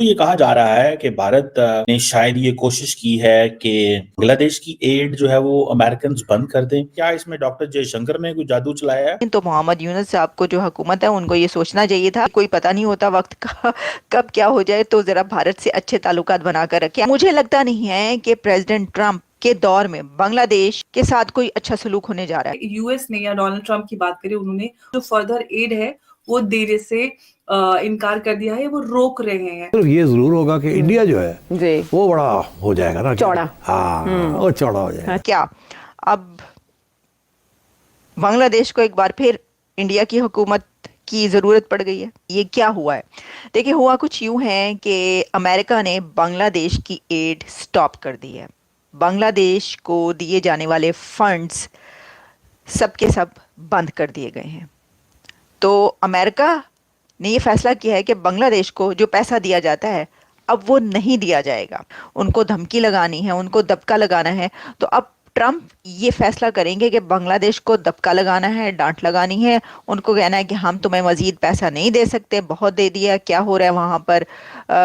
तो ये कहा जा रहा है कि भारत ने शायद ये कोशिश की है कि बांग्लादेश की एड जो है वो अमेरिकन बंद कर दें। क्या इसमें डॉक्टर जयशंकर ने कोई जादू चलाया है? तो मोहम्मद यूनुस साहब को जो हुकूमत है उनको ये सोचना चाहिए था, कोई पता नहीं होता वक्त का कब क्या हो जाए, तो जरा भारत से अच्छे ताल्लुकात बनाकर रखे। मुझे लगता नहीं है कि प्रेसिडेंट ट्रम्प के दौर में बांग्लादेश के साथ कोई अच्छा सलूक होने जा रहा है। यूएस ने या डोनाल्ड ट्रंप की बात करें, उन्होंने जो फर्दर एड है वो देने से इनकार कर दिया है, वो रोक रहे हैं। तो ये जरूर होगा कि इंडिया जो है जी वो बड़ा हो जाएगा ना, चौड़ा। हाँ वो चौड़ा हो जाएगा। क्या अब बांग्लादेश को एक बार फिर इंडिया की हुकूमत की ज़रूरत पड़ गई है? ये क्या हुआ है? देखिए, हुआ कुछ यूं है कि अमेरिका ने बांग्लादेश की एड स्टॉप कर दी है। बांग्लादेश को दिए जाने वाले फंड्स सब के सब बंद कर दिए गए हैं। तो अमेरिका ने ये फैसला किया है कि बांग्लादेश को जो पैसा दिया जाता है अब वो नहीं दिया जाएगा। उनको धमकी लगानी है, उनको दबका लगाना है। तो अब ट्रम्प ये फैसला करेंगे कि बांग्लादेश को दबका लगाना है, डांट लगानी है। उनको कहना है कि हम तुम्हें मजीद पैसा नहीं दे सकते, बहुत दे दिया। क्या हो रहा है वहाँ पर?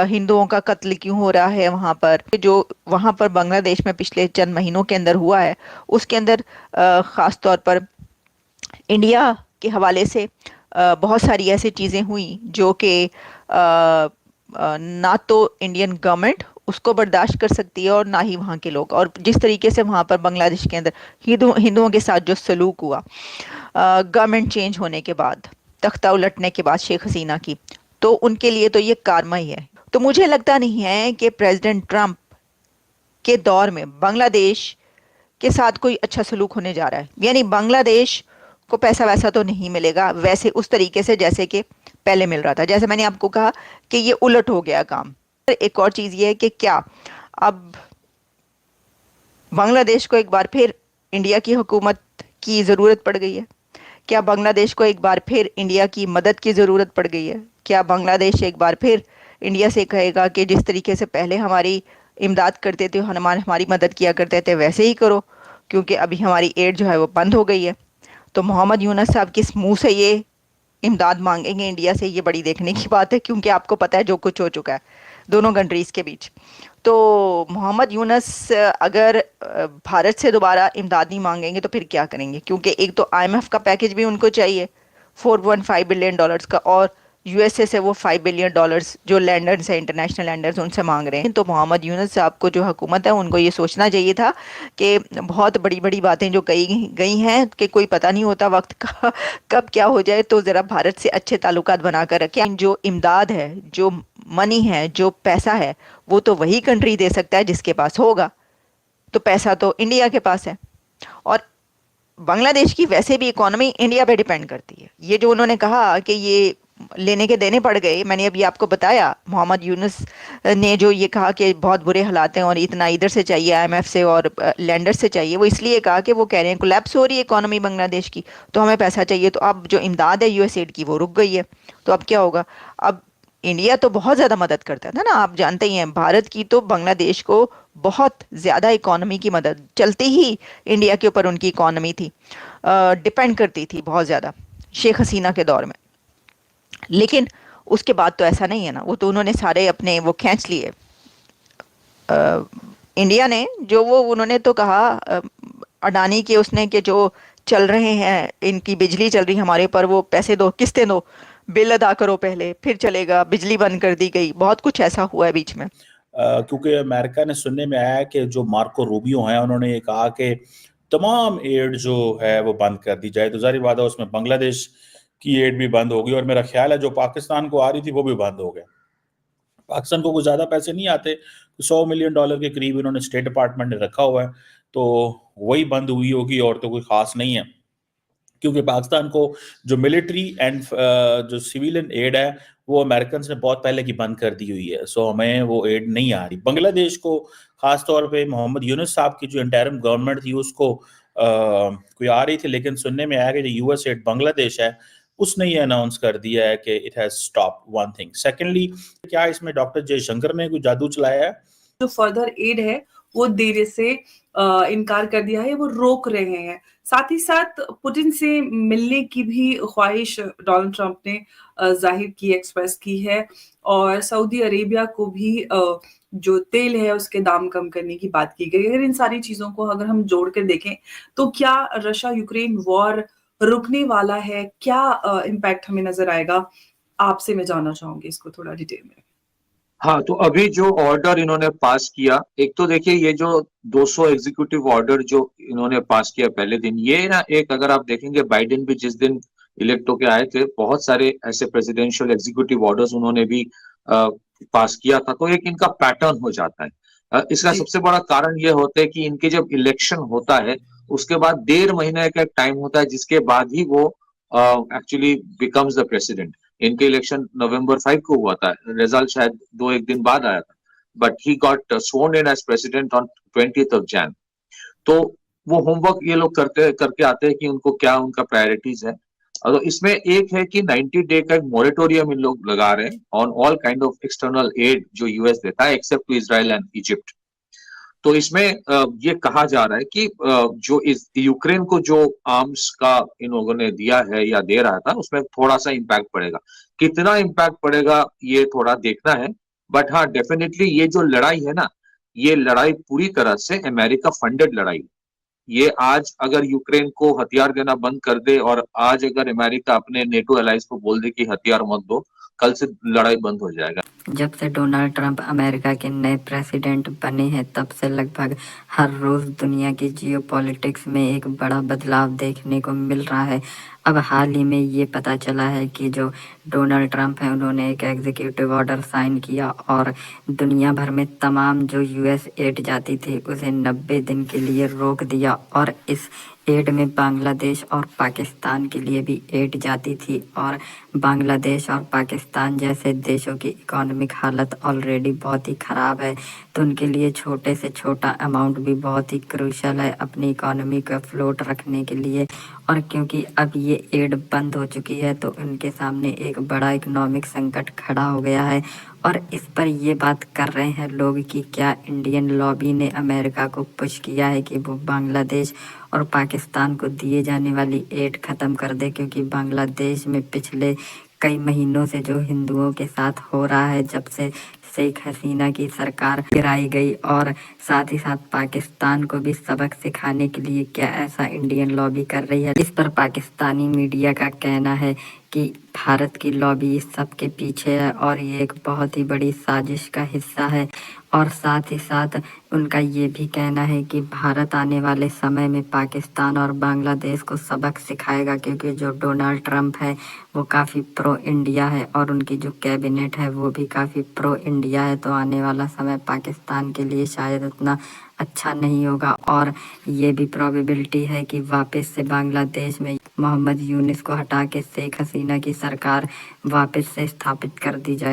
हिंदुओं का कत्ल क्यों हो रहा है वहाँ पर? जो वहाँ पर बांग्लादेश में पिछले चंद महीनों के अंदर हुआ है, उसके अंदर ख़ास तौर पर इंडिया के हवाले से बहुत सारी ऐसी चीज़ें हुई जो कि ना तो इंडियन गवर्नमेंट उसको बर्दाश्त कर सकती है और ना ही वहाँ के लोग। और जिस तरीके से वहाँ पर बांग्लादेश के अंदर हिंदुओं के साथ जो सलूक हुआ गवर्नमेंट चेंज होने के बाद, तख्ता उलटने के बाद शेख हसीना की, तो उनके लिए तो ये कारमा ही है। तो मुझे लगता नहीं है कि प्रेसिडेंट ट्रम्प के दौर में बांग्लादेश के साथ कोई अच्छा सलूक होने जा रहा है। यानी बांग्लादेश को पैसा वैसा तो नहीं मिलेगा वैसे उस तरीके से जैसे कि पहले मिल रहा था। जैसे मैंने आपको कहा कि ये उलट हो गया काम। एक और चीज़ ये है कि क्या अब बांग्लादेश को एक बार फिर इंडिया की हुकूमत की ज़रूरत पड़ गई है? क्या बांग्लादेश को एक बार फिर इंडिया की मदद की ज़रूरत पड़ गई है? क्या बांग्लादेश एक बार फिर इंडिया से कहेगा कि जिस तरीके से पहले हमारी इमदाद करते थे, हमारी मदद किया करते थे, वैसे ही करो, क्योंकि अभी हमारी एड जो है वो बंद हो गई है? तो मोहम्मद यूनस साहब किस मुंह से ये इमदाद मांगेंगे इंडिया से, ये बड़ी देखने की बात है, क्योंकि आपको पता है जो कुछ हो चुका है दोनों कंट्रीज़ के बीच। तो मोहम्मद यूनस अगर भारत से दोबारा इमदाद नहीं मांगेंगे तो फिर क्या करेंगे? क्योंकि एक तो आईएमएफ का पैकेज भी उनको चाहिए $4.5 बिलियन का, और यूएसए से वो $5 बिलियन जो लैंडर्स हैं, इंटरनेशनल लैंडर्स, उनसे मांग रहे हैं। तो मोहम्मद यूनस साहब को जो हुकूमत है उनको ये सोचना चाहिए था कि बहुत बड़ी बड़ी बातें जो कही गई हैं कि कोई पता नहीं होता वक्त का कब क्या हो जाए, तो ज़रा भारत से अच्छे ताल्लुकात बनाकर रखें। जो इमदाद है, जो मनी है, जो पैसा है, वो तो वही कंट्री दे सकता है जिसके पास होगा। तो पैसा तो इंडिया के पास है, और बांग्लादेश की वैसे भी इकोनॉमी इंडिया पे डिपेंड करती है। ये जो उन्होंने कहा कि ये लेने के देने पड़ गए, मैंने अभी आपको बताया मोहम्मद यूनुस ने जो ये कहा कि बहुत बुरे हालात हैं और इतना इधर से चाहिए, आईएमएफ से और लैंडर से चाहिए, वो इसलिए कहा कि वो कह रहे हैं कोलैप्स हो रही है इकोनॉमी बांग्लादेश की, तो हमें पैसा चाहिए। तो अब जो इमदाद है यूएसएड की वो रुक गई है। तो अब क्या होगा? अब इंडिया तो बहुत ज़्यादा मदद करता था ना, आप जानते ही हैं। भारत की तो बांग्लादेश को बहुत ज़्यादा इकोनॉमी की मदद चलती ही इंडिया के ऊपर उनकी इकोनॉमी थी, डिपेंड करती थी बहुत ज़्यादा शेख हसीना के दौर में। लेकिन उसके बाद तो ऐसा नहीं है ना, वो तो उन्होंने सारे अपने वो खींच लिए। इंडिया ने जो वो उन्होंने तो कहा अडानी के उसने कि जो चल रहे हैं, इनकी बिजली चल रही हमारे ऊपर, वो पैसे दो, किस्तें दो, बिल अदा करो पहले, फिर चलेगा। बिजली बंद कर दी गई, बहुत कुछ ऐसा हुआ है बीच में। क्योंकि अमेरिका ने सुनने में आया है कि जो मार्को रूबियो हैं उन्होंने ये कहा कि तमाम एड जो है वो बंद कर दी जाए। तो जाहिर बात है उसमें बांग्लादेश की एड भी बंद होगी, और मेरा ख्याल है जो पाकिस्तान को आ रही थी वो भी बंद हो गया। पाकिस्तान को कुछ ज़्यादा पैसे नहीं आते, $100 मिलियन के करीब इन्होंने स्टेट डिपार्टमेंट ने रखा हुआ है, तो वही बंद हुई होगी, और तो कोई खास नहीं है। क्योंकि पाकिस्तान को जो मिलिट्री एंड जो सिविलियन एड है वो अमेरिकन ने बहुत पहले की बंद कर दी हुई है, सो हमें वो एड नहीं आ रही। बांग्लादेश को खास तौर पे मोहम्मद यूनुस साहब की जो इंटरिम गवर्नमेंट थी उसको कोई आ रही थी, लेकिन सुनने में आया कि जो यूएस एड बांग्लादेश है उसने ये अनाउंस कर दिया है कि it has stop one thing. Secondly, क्या इसमें डॉक्टर जयशंकर ने कोई जादू चलाया है? जो फर्दर एड है वो देने से इनकार कर दिया है, वो रोक रहे हैं। साथ ही साथ पुतिन से मिलने की भी ख्वाहिश डोनाल्ड ट्रंप ने जाहिर की, एक्सप्रेस की है, और सऊदी अरेबिया को भी जो तेल है उसके दाम कम करने की बात की गई है। अगर इन सारी चीजों को अगर हम जोड़ कर देखें तो क्या रशिया यूक्रेन वॉर रुकने वाला है? क्या इम्पैक्ट हमें नजर आएगा? आपसे मैं जानना चाहूंगी इसको थोड़ा डिटेल में। हाँ, तो अभी जो ऑर्डर इन्होंने पास किया, एक तो देखिए ये जो 200 एग्जीक्यूटिव ऑर्डर जो इन्होंने पास किया पहले दिन, ये ना एक अगर आप देखेंगे बाइडेन भी जिस दिन इलेक्ट होके आए थे, बहुत सारे ऐसे प्रेसिडेंशियल एग्जीक्यूटिव ऑर्डर्स उन्होंने भी पास किया था, तो एक इनका पैटर्न हो जाता है। इसका जी। सबसे बड़ा कारण ये होता है कि इनके जब इलेक्शन होता है उसके बाद 1.5 महीने का एक टाइम होता है जिसके बाद ही वो एक्चुअली बिकम्स द प्रेसिडेंट। इनके इलेक्शन नवंबर 5 को हुआ था, रिजल्ट शायद 2-1 दिन बाद आया था, but he got sworn in as president on 20th of Jan। तो वो होमवर्क ये लोग करके आते हैं कि उनको क्या उनका प्रायोरिटीज है। तो इसमें एक है कि 90 डे का एक मोरेटोरियम इन लोग लगा रहे हैं on all kind of external aid जो यूएस देता है except to Israel and Egypt. तो इसमें ये कहा जा रहा है कि जो इस यूक्रेन को जो आर्म्स का इन लोगों ने दिया है या दे रहा था उसमें थोड़ा सा इम्पैक्ट पड़ेगा। कितना इम्पैक्ट पड़ेगा ये थोड़ा देखना है, बट हाँ डेफिनेटली ये जो लड़ाई है ना, ये लड़ाई पूरी तरह से अमेरिका फंडेड लड़ाई है। ये आज अगर यूक्रेन को हथियार देना बंद कर दे और आज अगर अमेरिका अपने नेटो एलाइज को बोल दे कि हथियार मत दो, कल से लड़ाई बंद हो जाएगा। जब से डोनाल्ड ट्रंप अमेरिका के नए प्रेसिडेंट बने हैं तब से लगभग हर रोज दुनिया की जियोपॉलिटिक्स में एक बड़ा बदलाव देखने को मिल रहा है। अब हाल ही में ये पता चला है कि जो डोनाल्ड ट्रंप हैं उन्होंने एक एग्जीक्यूटिव ऑर्डर साइन किया और दुनिया भर में तमाम जो यूएस एड जाती थी उसे 90 दिन के लिए रोक दिया, और इस एड में बांग्लादेश और पाकिस्तान के लिए भी एड जाती थी, और बांग्लादेश और पाकिस्तान जैसे देशों की इकोनॉमिक हालत ऑलरेडी बहुत ही ख़राब है, तो उनके लिए छोटे से छोटा अमाउंट भी बहुत ही क्रूशल है अपनी इकोनॉमी को फ्लोट रखने के लिए। और क्योंकि अब ये एड बंद हो चुकी है तो उनके सामने एक बड़ा इकोनॉमिक संकट खड़ा हो गया है, और इस पर ये बात कर रहे हैं लोग कि क्या इंडियन लॉबी ने अमेरिका को पुश किया है कि वो बांग्लादेश और पाकिस्तान को दिए जाने वाली एड ख़त्म कर दे, क्योंकि बांग्लादेश में पिछले कई महीनों से जो हिंदुओं के साथ हो रहा है जब से शेख हसीना की सरकार गिराई गई, और साथ ही साथ पाकिस्तान को भी सबक सिखाने के लिए क्या ऐसा इंडियन लॉबी कर रही है। इस पर पाकिस्तानी मीडिया का कहना है कि भारत की लॉबी इस सब के पीछे है और ये एक बहुत ही बड़ी साजिश का हिस्सा है, और साथ ही साथ उनका ये भी कहना है कि भारत आने वाले समय में पाकिस्तान और बांग्लादेश को सबक सिखाएगा, क्योंकि जो डोनाल्ड ट्रंप है वो काफ़ी प्रो इंडिया है और उनकी जो कैबिनेट है वो भी काफ़ी प्रो इंडिया है। तो आने वाला समय पाकिस्तान के लिए शायद उतना अच्छा नहीं होगा, और ये भी प्रोबेबिलिटी है कि वापस से बांग्लादेश में मोहम्मद यूनिस को हटा के शेख हसीना की सरकार वापस से स्थापित कर दी जाए।